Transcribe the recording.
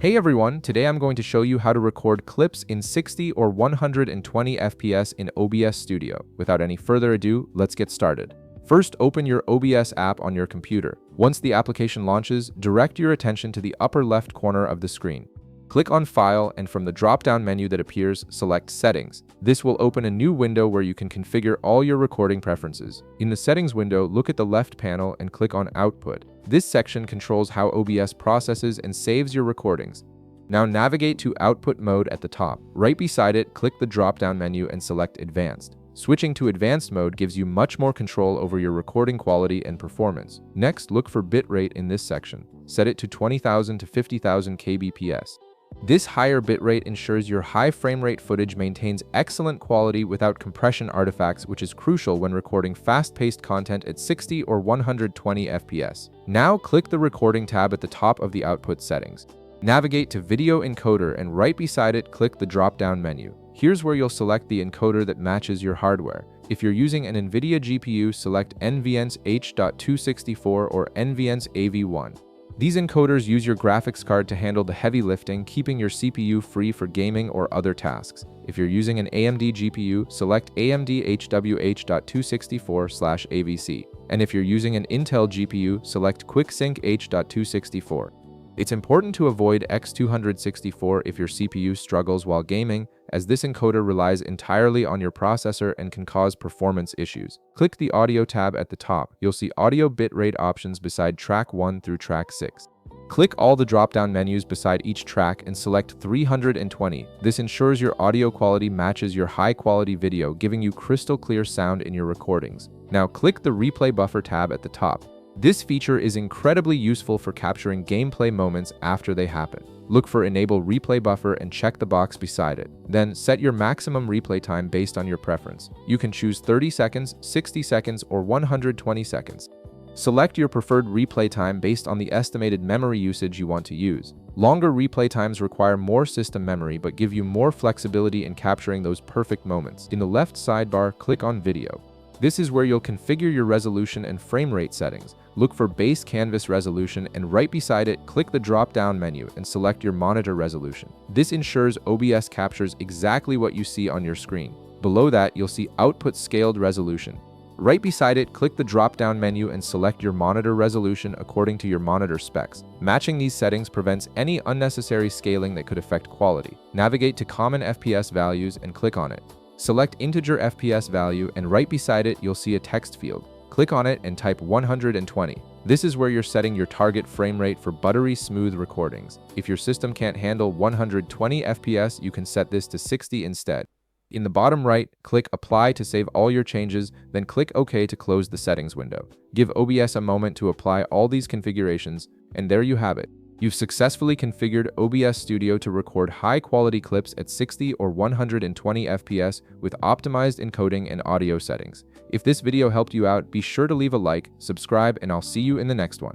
Hey everyone, today I'm going to show you how to record clips in 60 or 120 FPS in OBS Studio. Without any further ado, let's get started. First, open your OBS app on your computer. Once the application launches, direct your attention to the upper left corner of the screen. Click on File, and from the drop-down menu that appears, select Settings. This will open a new window where you can configure all your recording preferences. In the Settings window, look at the left panel and click on Output. This section controls how OBS processes and saves your recordings. Now navigate to Output mode at the top. Right beside it, click the drop-down menu and select Advanced. Switching to Advanced mode gives you much more control over your recording quality and performance. Next, look for bitrate in this section. Set it to 20,000 to 50,000 kbps. This higher bitrate ensures your high frame rate footage maintains excellent quality without compression artifacts, which is crucial when recording fast-paced content at 60 or 120 FPS. Now click the Recording tab at the top of the output settings. Navigate to Video Encoder and right beside it, click the drop-down menu. Here's where you'll select the encoder that matches your hardware. If you're using an NVIDIA GPU, select NVENCE H.264 or NVENCE AV1. These encoders use your graphics card to handle the heavy lifting, keeping your CPU free for gaming or other tasks. If you're using an AMD GPU, select AMD HWH.264/AVC. And if you're using an Intel GPU, select QuickSync H.264. It's important to avoid X264 if your CPU struggles while gaming, as this encoder relies entirely on your processor and can cause performance issues. Click the Audio tab at the top. You'll see audio bitrate options beside track 1 through track 6. Click all the drop-down menus beside each track and select 320. This ensures your audio quality matches your high-quality video, giving you crystal clear sound in your recordings. Now click the Replay Buffer tab at the top. This feature is incredibly useful for capturing gameplay moments after they happen. Look for Enable Replay Buffer and check the box beside it. Then set your maximum replay time based on your preference. You can choose 30 seconds, 60 seconds, or 120 seconds. Select your preferred replay time based on the estimated memory usage you want to use. Longer replay times require more system memory but give you more flexibility in capturing those perfect moments. In the left sidebar, click on Video. This is where you'll configure your resolution and frame rate settings. Look for base canvas resolution and right beside it, click the drop-down menu and select your monitor resolution. This ensures OBS captures exactly what you see on your screen. Below that, you'll see output scaled resolution. Right beside it, click the drop-down menu and select your monitor resolution according to your monitor specs. Matching these settings prevents any unnecessary scaling that could affect quality. Navigate to Common FPS values and click on it. Select integer FPS value and right beside it, you'll see a text field. Click on it and type 120. This is where you're setting your target frame rate for buttery smooth recordings. If your system can't handle 120 FPS, you can set this to 60 instead. In the bottom right, click Apply to save all your changes, then click OK to close the settings window. Give OBS a moment to apply all these configurations, and there you have it. You've successfully configured OBS Studio to record high-quality clips at 60 or 120 FPS with optimized encoding and audio settings. If this video helped you out, be sure to leave a like, subscribe, and I'll see you in the next one.